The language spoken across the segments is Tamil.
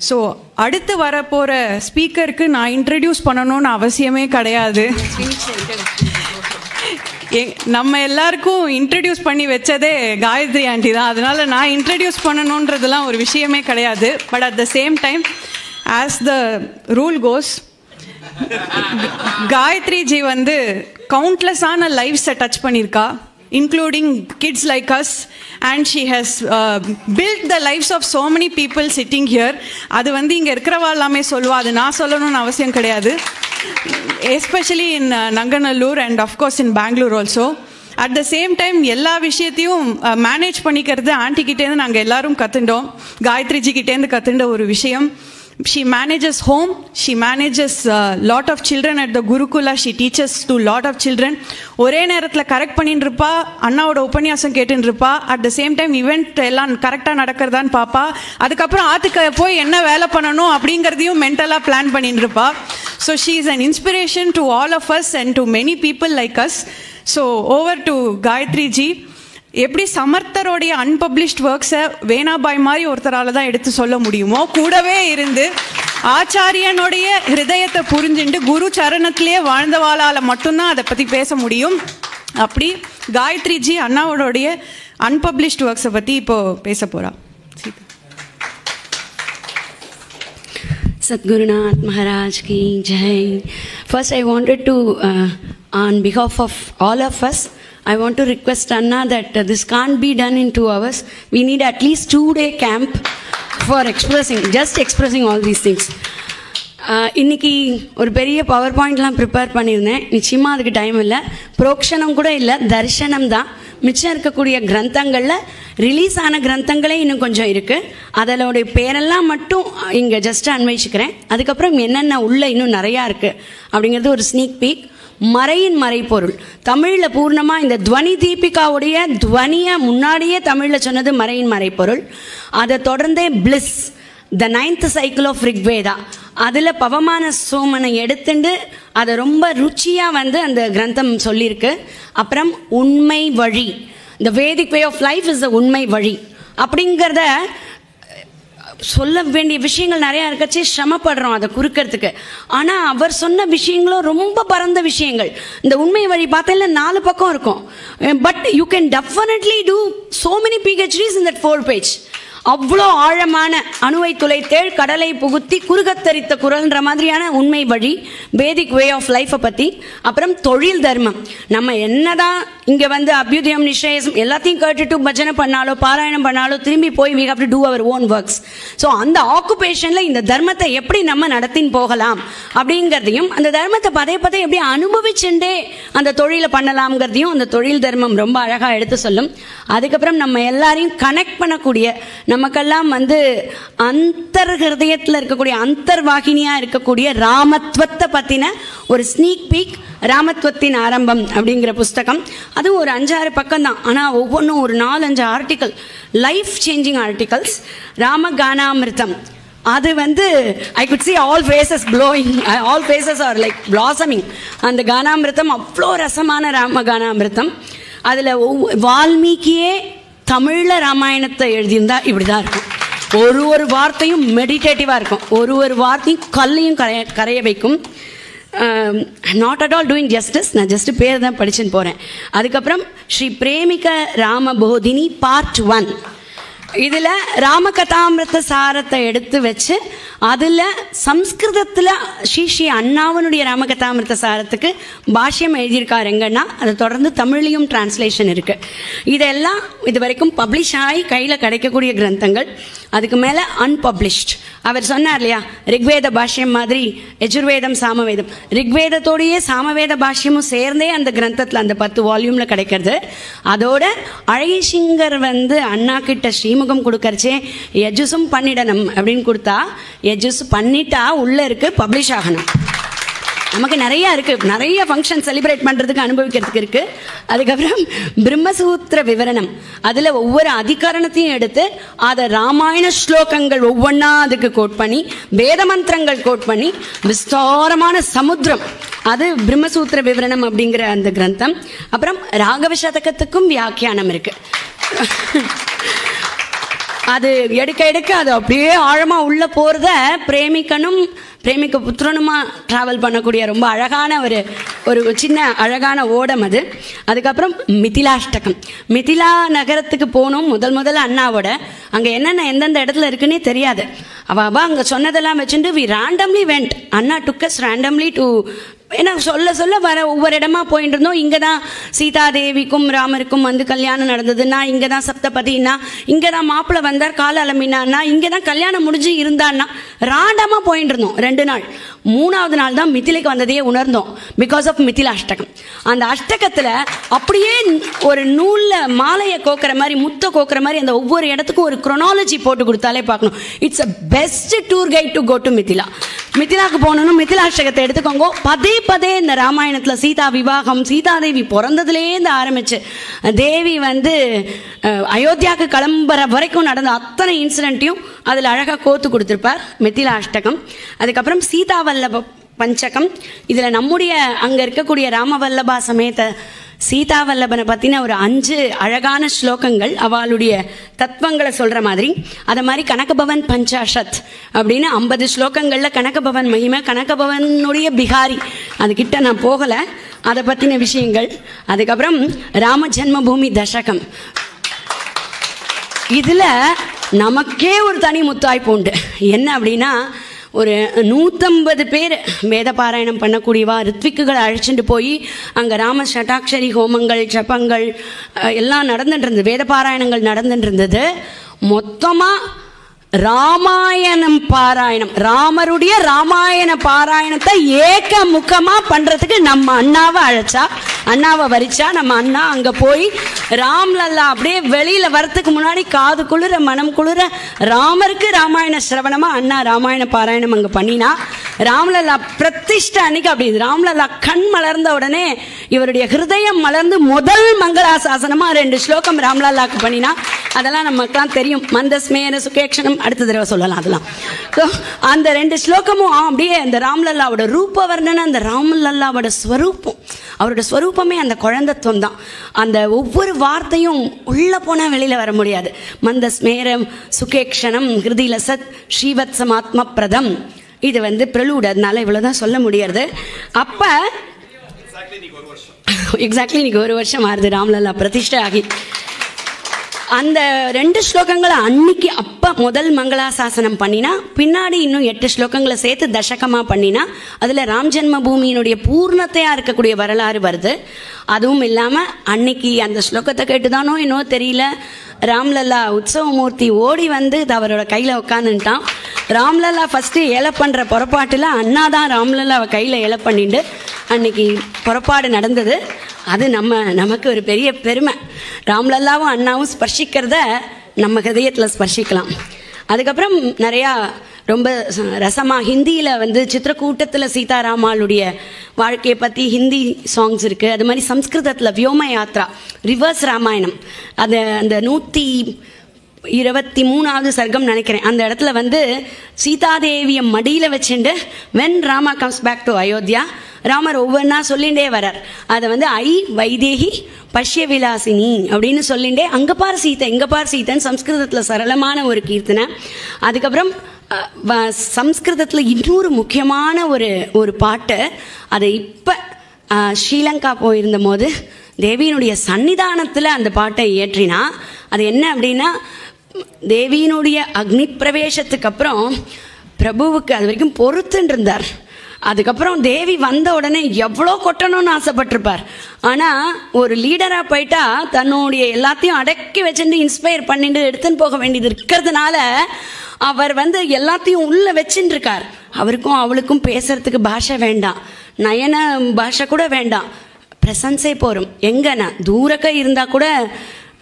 ஸோ அடுத்து வரப்போகிற ஸ்பீக்கருக்கு நான் இன்ட்ரடியூஸ் பண்ணணும்னு அவசியமே கிடையாது. நம்ம எல்லாருக்கும் இன்ட்ரடியூஸ் பண்ணி வச்சதே காயத்ரி ஆண்டி தான். அதனால நான் இன்ட்ரடியூஸ் பண்ணணுன்றதுலாம் ஒரு விஷயமே கிடையாது. But at the same time as the rule goes, Gayatri ji வந்து கவுண்ட்லெஸ்ஸான லைஃப்ஸை டச் பண்ணியிருக்கா, including kids like us, and she has built the lives of so many people sitting here. அது வந்து இங்கே இருக்கிறவா எல்லாமே சொல்லுவா, அது நான் சொல்லணும்னு அவசியம் கிடையாது. Especially in Nanganallur and of course in Bangalore also. At the same time எல்லா விஷயத்தையும் மேனேஜ் பண்ணிக்கிறது ஆண்டிகிட்டேருந்து நாங்கள் எல்லாரும் கற்றுண்டோம். காயத்ரிஜி கிட்டேருந்து கற்றுண்ட ஒரு விஷயம், she manages home, she manages lot of children at the Gurukula, she teaches to lot of children. ஒரே நேரத்தில் கரெக்ட் பண்ணிட்டு இருப்பா, அண்ணாவோட உபன்யாசம் கேட்டுன்னு இருப்பா, at the same time event எல்லாம் கரெக்டாக நடக்கிறதான்னு பார்ப்பா, அதுக்கப்புறம் ஆற்றுக்கு போய் என்ன வேலை பண்ணணும் அப்படிங்கிறதையும் மென்டலாக பிளான் பண்ணிட்டு இருப்பா. So she is an inspiration to all of us and to many people like us. So over to Gayatri ji. எப்படி சமர்த்தரோடைய அன்பப்ளிஷ்ட் ஒர்க்ஸை வேணாபாய் மாதிரி ஒருத்தரால் தான் எடுத்து சொல்ல முடியுமோ, கூடவே இருந்து ஆச்சாரியனுடைய ஹிருதயத்தை புரிஞ்சுட்டு குரு சரணத்திலே வாழ்ந்தவாளால் மட்டும்தான் அதை பற்றி பேச முடியும். அப்படி காயத்ரி ஜி அண்ணாவோடைய அன்பப்ளிஷ்ட் ஒர்க்ஸை பற்றி இப்போ பேச போகிறா. Sadgurunath Maharaj ki jai. First I wanted to on behalf of all of us, I want to request Anna that this can't be done in 2 hours. We need at least 2-day camp for just expressing all these things. இன்னைக்கு ஒரு பெரிய பவர் பாயிண்ட்லாம் ப்ரிப்பேர் பண்ணியிருந்தேன். நிச்சயமாக அதுக்கு டைம் இல்லை, புரோக்ஷனம் கூட இல்லை, தரிசனம் தான். மிச்சம் இருக்கக்கூடிய கிரந்தங்களில் ரிலீஸ் ஆன கிரந்தங்களே இன்னும் கொஞ்சம் இருக்குது. அதோடைய பேரெல்லாம் மட்டும் இங்கே ஜஸ்ட்டு அன்வைச்சிக்கிறேன். அதுக்கப்புறம் என்னென்ன உள்ளே இன்னும் நிறையா இருக்குது அப்படிங்கிறது ஒரு ஸ்னீக் பீக். மறையின் மறைப்பொருள் தமிழில் பூர்ணமாக இந்த துவனி தீபிகாவுடைய துவனியை முன்னாடியே தமிழில் சொன்னது மறையின் மறைப்பொருள். அதை தொடர்ந்தே please the 9th cycle of Rigveda, அதில் பவமான சோமனை எடுத்துட்டு அதை ரொம்ப ருச்சியாக வந்து அந்த கிரந்தம் சொல்லியிருக்கு. அப்புறம் உண்மை வழி, the Vedic way of life is the உண்மை வழி அப்படிங்கிறத சொல்ல வேண்டிய விஷயங்கள் நிறையா இருக்கச்சு, சிரமப்படுறோம் அதை குறுக்கிறதுக்கு. ஆனால் அவர் சொன்ன விஷயங்களும் ரொம்ப பரந்த விஷயங்கள். இந்த உண்மை வழி பார்த்தா 4 பக்கம் இருக்கும். But you can definitely do so many PhDs in that 4 page. அவ்வளோ ஆழமான அணுவை துளைத்தேள் கடலை புகுத்தி குறுகத்தரித்த குரல்ன்ற மாதிரியான உண்மை வழி, வேதிக் வே ஆஃப் லைஃப்பை பற்றி. அப்புறம் தொழில் தர்மம், நம்ம என்னதான் இங்கே வந்து அபியுதயம் நிஷேயம் எல்லாத்தையும் கேட்டுட்டு பஜனை பண்ணாலோ பாராயணம் பண்ணாலோ திரும்பி போய் we have to do our own works. So அந்த ஆக்குபேஷனில் இந்த தர்மத்தை எப்படி நம்ம நடத்தின்னு போகலாம் அப்படிங்கிறதையும், அந்த தர்மத்தை பதே எப்படி அனுபவிச்சுட்டே அந்த தொழிலை பண்ணலாம்ங்கிறதையும் அந்த தொழில் தர்மம் ரொம்ப அழகாக எடுத்து சொல்லும். அதுக்கப்புறம் நம்ம எல்லாரையும் கனெக்ட் பண்ணக்கூடிய, நமக்கெல்லாம் வந்து அந்தர் ஹிருதயத்தில் இருக்கக்கூடிய அந்தர்வாகினியாக இருக்கக்கூடிய ராமத்வத்தை பற்றின ஒரு ஸ்னீக் பீக், ராமத்வத்தின் ஆரம்பம் அப்படிங்கிற புஸ்தகம். அதுவும் ஒரு 5-6 பக்கம் தான், ஆனால் ஒவ்வொன்றும் ஒரு 4-5 ஆர்டிக்கல், லைஃப் சேஞ்சிங் ஆர்டிகல்ஸ். ராமகானாமிருத்தம், அது வந்து I could see all faces glowing, all faces are like blossoming. அந்த கானாமிருத்தம் அவ்வளோ ரசமான ராமகானாமிருத்தம். அதில் வால்மீகியே தமிழில் ராமாயணத்தை எழுதியிருந்தா இப்படி தான் இருக்கும். ஒரு வார்த்தையும் மெடிடேட்டிவாக இருக்கும், ஒரு வார்த்தையும் கல்லையும் கரைய வைக்கும். Not at all doing justice, நான் ஜஸ்ட் பேர் தான் படிச்சுன்னு போகிறேன். அதுக்கப்புறம் ஸ்ரீ பிரேமிக ராமபோதினி பார்ட் 1, இதில் ராமகதாமிருத்த சாரத்தை எடுத்து வச்சு அதில் சம்ஸ்கிருதத்தில் ஸ்ரீ அண்ணாவனுடைய ராமகதாமிருத்த சாரத்துக்கு பாஷ்யம் எழுதியிருக்கார் எங்கன்னா, அதை தொடர்ந்து தமிழ்லையும் டிரான்ஸ்லேஷன் இருக்குது. இதெல்லாம் இது வரைக்கும் பப்ளிஷ் ஆகி கையில் கிடைக்கக்கூடிய கிரந்தங்கள். அதுக்கு மேலே அன்பப்ளிஷ்ட், அவர் சொன்னார் இல்லையா, ரிக்வேத பாஷ்யம் மாதிரி யஜுர்வேதம் சாமவேதம், ரிக்வேதத்தோடையே சாமவேத பாஷ்யமும் சேர்ந்தே அந்த கிரந்தத்தில் அந்த 10 வால்யூமில் கிடைக்கிறது. அதோட அழகிசிங்கர் வந்து அண்ணா கிட்ட ஸ்ரீமுகம் கொடுக்கறச்சே யஜுசும் பண்ணிடணும் அப்படின்னு கொடுத்தா, யஜுஸ் பண்ணிட்டா உள்ளே இருக்கு பப்ளிஷ் ஆகணும். நமக்கு நிறையா இருக்குது, நிறைய ஃபங்க்ஷன் செலிப்ரேட் பண்ணுறதுக்கு அனுபவிக்கிறதுக்கு இருக்குது. அதுக்கப்புறம் பிரம்மசூத்திர விவரணம், அதில் ஒவ்வொரு அதிகரணத்தையும் எடுத்து அதை ராமாயண ஸ்லோகங்கள் ஒவ்வொன்றா அதுக்கு கோட் பண்ணி, வேத மந்திரங்கள் கோட் பண்ணி விஸ்தாரமான சமுத்திரம், அது பிரம்மசூத்திர விவரணம் அப்படிங்கிற அந்த கிரந்தம். அப்புறம் ராகவ சதகத்துக்கும் வியாக்கியானம் இருக்குது. அது எடுக்க எடுக்க அது அப்படியே ஆழமா உள்ள போறத பிரேமிக்க புத்திரனுமா டிராவல் பண்ணக்கூடிய ரொம்ப அழகான ஒரு சின்ன அழகான ஓடம் அது. அதுக்கப்புறம் மிதிலாஷ்டகம். மிதிலா நகரத்துக்கு போகணும் முதல்ல அண்ணாவோட. அங்கே என்னென்ன எந்தெந்த இடத்துல இருக்குன்னே தெரியாது. அவள் அங்கே சொன்னதெல்லாம் வச்சுட்டு we randomly went. Anna took us randomly to, ஏன்னா சொல்ல வர ஒவ்வொரு இடமா போயிட்டு இருந்தோம். இங்கே தான் சீதாதேவிக்கும் ராமருக்கும் வந்து கல்யாணம் நடந்ததுன்னா, இங்கே தான் சப்தபதினா, இங்கே தான் மாப்பிள்ளை வந்தார் கால அலமினான்னா, இங்கே தான் கல்யாணம் முடிஞ்சு இருந்தான்னா, ராண்டமாக போயிட்டு இருந்தோம் 2 நாள். 3ஆவது நாள் தான் மிதிலைக்கு வந்ததையே உணர்ந்தோம். Because of Mithila Ashtakam. அந்த அஷ்டகத்தில் அப்படியே ஒரு நூலில் மாலையை கோக்கிற மாதிரி, முத்தை கோக்கிற மாதிரி அந்த ஒவ்வொரு இடத்துக்கும் ஒரு குரோனாலஜி போட்டு கொடுத்தாலே பார்க்கணும். It's a best tour guide to go to Mithila. மிதிலாக்கு போகணும்னு மிதிலாஷ்டகத்தை எடுத்துக்கோங்க. பதே இந்த ராமாயணத்தில் சீதா விவாகம், சீதாதேவி பிறந்ததுலேருந்து ஆரம்பிச்சு தேவி வந்து அயோத்தியாவுக்கு கிளம்புற வரைக்கும் நடந்த அத்தனை இன்சிடென்ட்டையும் அதில் அழகாக கோத்து கொடுத்துருப்பார் மிதிலாஷ்டகம். அதுக்கப்புறம் சீதாவல்லப பஞ்சகம். இதில் நம்முடைய அங்கே இருக்கக்கூடிய ராமவல்லபா சமேத சீதாவல்லபனை பற்றின ஒரு 5 அழகான ஸ்லோகங்கள், அவளுடைய தத்துவங்களை சொல்கிற மாதிரி. அதை மாதிரி கனகபவன் பஞ்சாஷத் அப்படின்னு 50 ஸ்லோகங்களில் கனகபவன் மகிமை, கனகபவனுடைய பிகாரி, அதுக்கிட்ட நான் போகலை, அதை பற்றின விஷயங்கள். அதுக்கப்புறம் ராம ஜென்மபூமி தசகம். இதில் நமக்கே ஒரு தனி முத்தாய்ப்பு உண்டு. என்ன அப்படின்னா, ஒரு 150 பேர் வேத பாராயணம் பண்ணக்கூடியவா ரித்விக்குகளை அழைச்சிட்டு போய் அங்கே ராம ஷட்டாட்சரி ஹோமங்கள் ஜபங்கள் எல்லாம் நடந்துட்டு இருந்தது, வேத பாராயணங்கள் நடந்துட்டு இருந்தது. மொத்தமாக ராமாயணம் பாராயணம், ராமருடைய ராமாயண பாராயணத்தை ஏக முகமாக பண்ணுறதுக்கு நம்ம அண்ணாவை அழைச்சா, அண்ணாவை வரிச்சா. நம்ம அண்ணா அங்கே போய் ராம்லல்லா அப்படியே வெளியில் வரத்துக்கு முன்னாடி காது குளிர மனம் குளிர ராமருக்கு ராமாயண சிரவணமாக அண்ணா ராமாயண பாராயணம் அங்கே பண்ணினா. ராம்லல்லா பிரதிஷ்டை அன்னைக்கு அப்படி ராம்லல்லா கண் மலர்ந்த உடனே இவருடைய ஹிருதயம் மலர்ந்து முதல் மங்களாசாசனமாக 2 ஸ்லோகம் ராம்லல்லாக்கு பண்ணினா. அதெல்லாம் நமக்குலாம் தெரியும். மந்தஸ்மேன சுகேக்ஷணம் அடுத்த தடவை சொல்லலாம் அதெல்லாம். ஸோ அந்த 2 ஸ்லோகமும் அப்படியே அந்த ராம்லல்லாவோட ரூப வர்ணனை, அந்த ராமலல்லாவோட ஸ்வரூபம், அவரோட ஸ்வரூபமே அந்த குழந்தைத்துவம் தான். அந்த ஒவ்வொரு வார்த்தையும் உள்ளே போனால் வெளியில் வர முடியாது. மந்தஸ்மேரம் சுகேக்ஷணம் ஹிருதில சத் ஸ்ரீவத்சமாத்ம பிரதம். இது வந்து பிரலூட், அதனால இவ்வளோதான் சொல்ல முடியாது. அப்போ எக்ஸாக்ட்லி இன்னைக்கு 1 வருஷம் ஆறுது ராம்லல்லா பிரதிஷ்டை ஆகி. அந்த 2 ஸ்லோகங்களை அன்னைக்கு அப்போ முதல் மங்களாசாசனம் பண்ணினா, பின்னாடி இன்னும் 8 ஸ்லோகங்களை சேர்த்து தசகமாக பண்ணினா, அதில் ராம் ஜென்ம பூமியினுடைய பூர்ணத்தையாக இருக்கக்கூடிய வரலாறு வருது. அதுவும் இல்லாமல் அன்னைக்கு அந்த ஸ்லோகத்தை கேட்டுதானோ இன்னும் தெரியல, ராம்லல்லா உற்சவமூர்த்தி ஓடி வந்து அவரோட கையில் உட்காந்துட்டான். ராம்லல்லா ஃபஸ்ட்டு ஏலை பண்ணுற புறப்பாட்டில் அண்ணா தான் ராம்லல்லாவை கையில் ஏலை பண்ணிட்டு அன்னைக்கு புறப்பாடு நடந்தது. அது நமக்கு ஒரு பெரிய பெருமை. ராம்லல்லாவும் அண்ணாவும் ஸ்பர்ஷிக்கிறத நம்ம ஹிருதயத்தில் ஸ்பர்ஷிக்கலாம். அதுக்கப்புறம் நிறையா ரொம்ப ரசமாக ஹிந்தியில் வந்து சித்திரக்கூட்டத்தில் சீதாராமாளுடைய வாழ்க்கையை பற்றி ஹிந்தி சாங்ஸ் இருக்குது. அது மாதிரி சம்ஸ்கிருதத்தில் வியோம யாத்ரா, ரிவர்ஸ் ராமாயணம், அது அந்த 123வது சர்க்கம் நினைக்கிறேன். அந்த இடத்துல வந்து சீதாதேவியை மடியில் வச்சுட்டு when Rama comes back to Ayodhya, Ramar ஒவ்வொன்றா சொல்லிகிட்டே வரார். அதை வந்து வைதேகி பஷ்ய விலாசினி அப்படின்னு சொல்லிகிட்டே அங்கே பார் சீத்தை இங்கே பார் சீத்தைன்னு சம்ஸ்கிருதத்தில் சரளமான ஒரு கீர்த்தனை. அதுக்கப்புறம் சம்ஸ்கிருதத்தில் இன்னொரு முக்கியமான ஒரு பாட்டு, அதை இப்போ ஸ்ரீலங்கா போயிருந்த போது தேவியினுடைய சன்னிதானத்தில் அந்த பாட்டை இயற்றினா. அது என்ன அப்படின்னா, தேவியினுடைய அக்னி பிரவேசத்துக்கு அப்புறம் பிரபுவுக்கு அது வரைக்கும் பொறுத்துன்னு இருந்தார். அதுக்கப்புறம் தேவி வந்த உடனே எவ்வளோ கொட்டணும்னு ஆசைப்பட்டிருப்பார். ஆனால் ஒரு லீடராக போயிட்டா தன்னுடைய எல்லாத்தையும் அடக்கி வச்சுட்டு இன்ஸ்பயர் பண்ணிட்டு எடுத்துன்னு போக வேண்டியது இருக்கிறதுனால அவர் வந்து எல்லாத்தையும் உள்ளே வச்சுட்டு இருக்கார். அவருக்கும் அவளுக்கும் பேசுறதுக்கு பாஷை வேண்டாம், நயன பாஷை கூட வேண்டாம், பிரசன்ஸே போரும். எங்கன்னா தூரக்க இருந்தால் கூட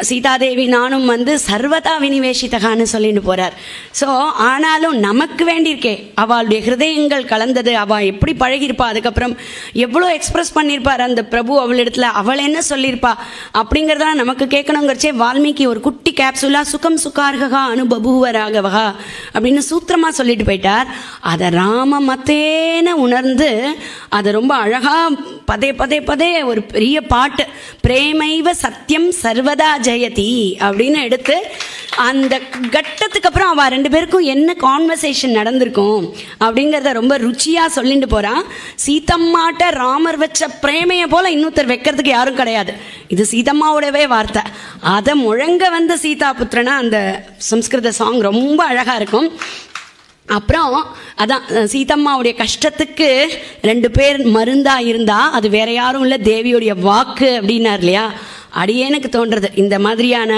சீதாதேவி நானும் வந்து சர்வதா வினிவேஷிதகான்னு சொல்லிட்டு போகிறார். ஸோ ஆனாலும் நமக்கு வேண்டியிருக்கே அவளுடைய ஹிருதயங்கள் கலந்தது, அவள் எப்படி பழகியிருப்பா, அதுக்கப்புறம் எவ்வளோ எக்ஸ்பிரஸ் பண்ணியிருப்பார் அந்த பிரபு அவளிடத்துல, அவள் என்ன சொல்லியிருப்பா அப்படிங்கிறதெல்லாம் நமக்கு கேட்கணுங்கிறச்சே வால்மீகி ஒரு குட்டி கேப்சூலாக சுகம் சுகார்கா அனுபபூவராகவகா அப்படின்னு சூத்திரமாக சொல்லிட்டு போயிட்டார். அதை ராம மத்தேன உணர்ந்து அதை ரொம்ப அழகாக பதே ஒரு பெரிய பாட்டு, பிரேமைவ சத்தியம் சர்வதா ஜெயதி அப்படின்னு எடுத்து அந்த கட்டத்துக்கு அப்புறம் அவள் 2 பேருக்கும் என்ன கான்வர்சேஷன் நடந்திருக்கும் அப்படிங்கிறத ரொம்ப ருச்சியாக சொல்லிட்டு போகிறான். சீதம்மாட்ட ராமர் வச்ச பிரேமையை போல் இன்னொருத்தர் வைக்கிறதுக்கு யாரும் கிடையாது. இது சீதம்மாவோடவே வார்த்தை. அதை முழங்க வந்த சீதா புத்திரனா அந்த சம்ஸ்கிருத சாங் ரொம்ப அழகாக இருக்கும். அப்புறம் அதான் சீதம்மாவுடைய கஷ்டத்துக்கு 2 பேர் மருந்தா இருந்தா அது வேற யாரும் இல்லை, தேவியுடைய வாக்கு அப்படின்னார் இல்லையா. அடியேனுக்கு தோன்றது இந்த மாதிரியான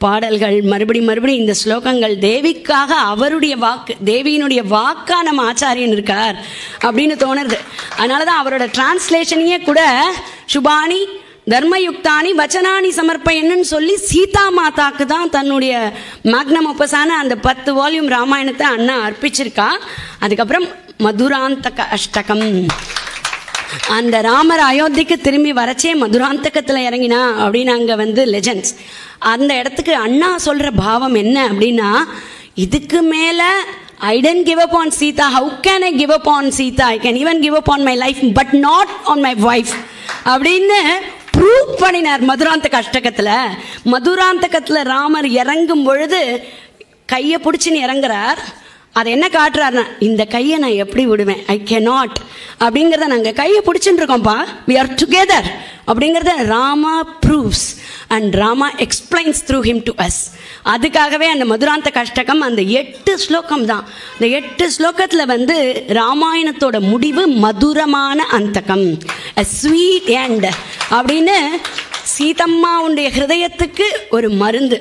பாடல்கள் மறுபடியும் இந்த ஸ்லோகங்கள் தேவிக்காக அவருடைய வாக்கு, தேவியினுடைய வாக்கா நம்ம ஆச்சாரியன் இருக்கார் அப்படின்னு தோணுறது. அதனாலதான் அவரோட டிரான்ஸ்லேஷனையே கூட சுபானி தர்மயுக்தானி வச்சனானி சமர்ப்பயன்னு சொல்லி சீதா மாதாக்கு தான் தன்னுடைய மேக்னம் ஒப்பஸான அந்த 10 வால்யூம் ராமாயணத்தை அண்ணா அர்ப்பிச்சிருக்கா. அதுக்கப்புறம் மதுராந்தக அஷ்டகம், அந்த ராமர் அயோத்திக்கு திரும்பி வரச்சே மதுராந்தகத்தில் இறங்கினா அப்படின்னு அங்கே லெஜெண்ட்ஸ். அந்த இடத்துக்கு அண்ணா சொல்கிற பாவம் என்ன அப்படின்னா, இதுக்கு மேலே I didn't give up on Sita. How can I give up on Sita? I can even give up on my life, but not on my wife. அப்படின்னு ப்ரூவ் பண்ணினார் மதுராந்தக அஷ்டகத்தில். மதுராந்தகத்தில் ராமர் இறங்கும் பொழுது கையை பிடிச்சின்னு இறங்குறார். அதை என்ன காட்டுறாருன்னா, இந்த கையை நான் எப்படி விடுவேன், ஐ கேனாட் அப்படிங்கிறத நாங்கள் கையை பிடிச்சின்னு இருக்கோம்ப்பா, வி ஆர் டுகெதர் அப்படிங்கிறத Rama proves and Rama explains through him to us. அதுக்காகவே அந்த மதுராந்தக அஷ்டகம் அந்த 8 ஸ்லோகம் தான். இந்த 8 ஸ்லோகத்தில் ராமாயணத்தோட முடிவு மதுரமான அந்தகம், a sweet end அப்படின்னு சீதம்மாவுடைய ஹிருதயத்துக்கு ஒரு மருந்து.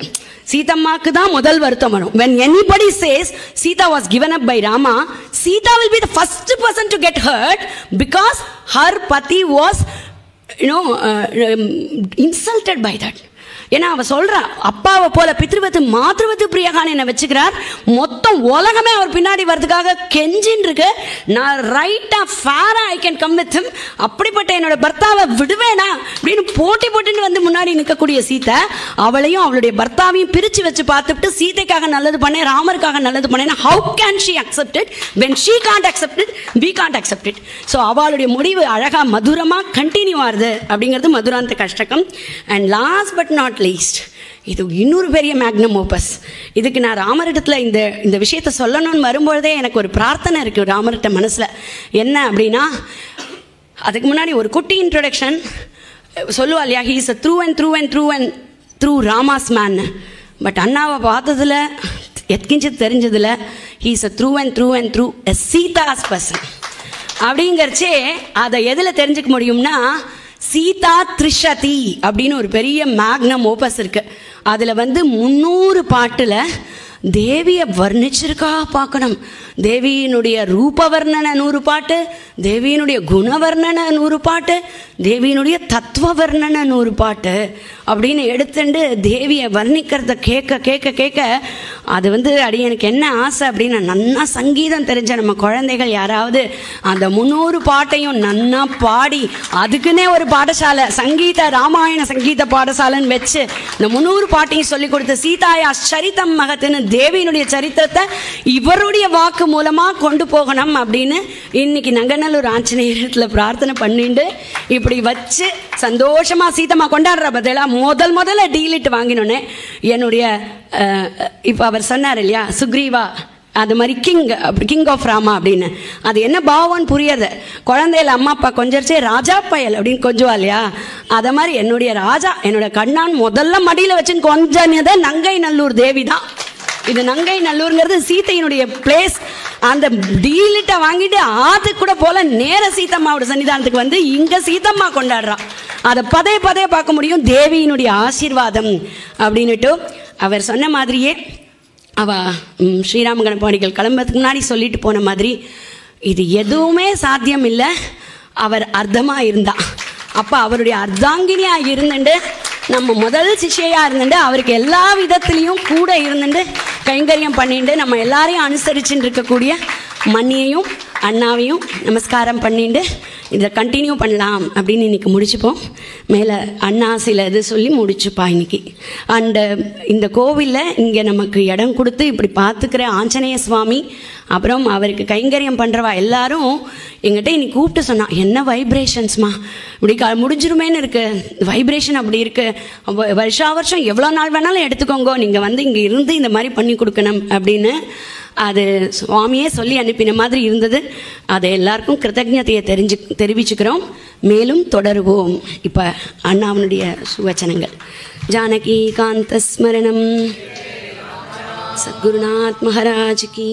சீதம்மாக்கு தான் முதல் வருத்தம் வரும். When anybody says Sita was given up by Rama, Sita will be the first person to get hurt because her pati was insulted by that. ஏன்னா அவ சொல்றா, அப்பாவை போல பித்ருவத்து மாத்ருவத்து பிரியகான என்ன வச்சுக்கிறார், மொத்தம் உலகமே அவர் பின்னாடி வர்றதுக்காக கெஞ்சின்னு இருக்கு, நான் ரைட்டா ஃபேரா I can come with him, அப்படிப்பட்ட என்னோட பர்த்தாவை விடுவேனா அப்படின்னு போட்டுன்னு முன்னாடி நிற்கக்கூடிய சீதை, அவளையும் அவளுடைய பர்த்தாவையும் பிரிச்சு வச்சு பார்த்துட்டு சீதைக்காக நல்லது பண்ணேன், ராமருக்காக நல்லது பண்ணேன், how can she accept it when she can't accept it, we can't accept it. So அவளுடைய முடிவு அழகா மதுரமா கண்டினியூ ஆகுது அப்படிங்கிறது Madhurantaka Ashtakam. And last but not least, இது இன்னொரு பெரிய மேக்னம் ஓபஸ். இதுக்கு நான் ராமரிடத்தில் இந்த விஷயத்தை சொல்லணும்னு வரும்பொழுதே எனக்கு ஒரு பிரார்த்தனை இருக்குது ராமர்கிட்ட மனசில். என்ன அப்படின்னா, அதுக்கு முன்னாடி ஒரு குட்டி இன்ட்ரொடக்ஷன் சொல்லுவா இல்லையா, he is a through and through Rama's man. But அண்ணாவை பார்த்ததில் எத்கிஞ்சித் தெரிஞ்சதில் he is a through and through a Sita's person அப்படிங்கிறச்சே அதை எதில் தெரிஞ்சுக்க முடியும்னா, சீதா த்ரிஷதி அப்படின்னு ஒரு பெரிய மேக்னம் ஓபஸ் இருக்கு. அதில் 300 பாட்டில் தேவியை வர்ணிச்சிருக்கா பார்க்கணும். தேவியினுடைய ரூப வர்ணனை 100 பாட்டு, தேவியினுடைய குணவர்ணனை 100 பாட்டு, தேவியினுடைய தத்துவ வர்ணனை 100 பாட்டு அப்படின்னு எடுத்துட்டு தேவியை வர்ணிக்கிறத கேட்க அது அடி எனக்கு என்ன ஆசை அப்படின்னா, நன்னா சங்கீதம் தெரிஞ்ச நம்ம குழந்தைகள் யாராவது அந்த 300 பாட்டையும் நன்னா பாடி அதுக்குன்னே ஒரு பாடசாலை, ராமாயண சங்கீத பாடசாலைன்னு வச்சு இந்த 300 பாட்டையும் சொல்லி கொடுத்த சீதாயா சரிதம் மகத்துன்னு தேவியினுடைய சரித்திரத்தை இவருடைய வாக்கு மூலமா கொண்டு போகணும் அப்படின்னு இன்னைக்கு நங்கநல்லூர் ஆஞ்சநேயரத்துல பிரார்த்தனை பண்ணிட்டு இப்படி வச்சு சந்தோஷமா சீதமா கொண்டாடுற பதிலா முதல்ல டீலிட் வாங்கினோன்னே என்னுடைய இப்போ அவர் சொன்னார் இல்லையா சுக்ரீவா, அது மாதிரி கிங் ஆஃப் ராமா அப்படின்னு, அது என்ன பாவம்னு புரியாது. குழந்தையில அம்மா அப்பா கொஞ்சிருச்சே ராஜா பயல் அப்படின்னு கொஞ்சுவா இல்லையா, அதை மாதிரி என்னுடைய ராஜா என்னோட கண்ணான் முதல்ல மடியில் வச்சுன்னு கொஞ்சனதை நங்கை நல்லூர் தேவி தான். இது நங்கை நல்லூர்ங்கிறது சீத்தையினுடைய பிளேஸ். அந்த டீலிட்டை வாங்கிட்டு ஆத்து கூட போல நேர சீதம்மாவோட சன்னிதானத்துக்கு இங்க சீதம்மா கொண்டாடுறான். அதை பதே பார்க்க முடியும், தேவியினுடைய ஆசீர்வாதம் அப்படின்னுட்டு. அவர் சொன்ன மாதிரியே அவ ஸ்ரீராம கணபாடிகள் கிளம்புறதுக்கு முன்னாடி சொல்லிட்டு போன மாதிரி, இது எதுவுமே சாத்தியம் இல்லை, அவர் அர்த்தமா இருந்தா. அப்ப அவருடைய அர்த்தாங்கினியா இருந்துட்டு நம்ம முதல் சிஷ்யா இருந்துட்டு அவருக்கு எல்லா விதத்திலையும் கூட இருந்துட்டு கைங்கரியம் பண்ணிட்டு நம்ம எல்லாரையும் அனுசரிச்சுட்டு இருக்கக்கூடிய மண்ணியையும் அண்ணாவையும் நமஸ்காரம் பண்ணிட்டு இதை கண்டினியூ பண்ணலாம் அப்படின்னு இன்றைக்கி முடிச்சுப்போம். மேலே அண்ணா சில இது சொல்லி முடிச்சுப்பா இன்னைக்கு. அண்டு இந்த கோவிலில் இங்கே நமக்கு இடம் கொடுத்து இப்படி பார்த்துக்கிற ஆஞ்சநேய சுவாமி, அப்புறம் அவருக்கு கைங்கரியம் பண்ணுறவா எல்லாரும் எங்கிட்ட இன்னைக்கு கூப்பிட்டு சொன்னா, என்ன வைப்ரேஷன்ஸ்மா இப்படி முடிஞ்சிருமேன்னு இருக்குது, வைப்ரேஷன் அப்படி இருக்குது, வருஷா வருஷம் எவ்வளோ நாள் வேணாலும் எடுத்துக்கோங்க, நீங்கள் வந்து இங்கே இருந்து இந்த மாதிரி பண்ணி கொடுக்கணும் அப்படின்னு அது சுவாமியே சொல்லி அனுப்பின மாதிரி இருந்தது. அதை எல்லாருக்கும் கிருத்தஜதையை தெரிவிச்சுக்கிறோம். மேலும் தொடருவோம். இப்போ அண்ணாவனுடைய சுவச்சனங்கள். ஜானகி காந்த ஸ்மரணம். சத்குருநாத் மகாராஜ் கி.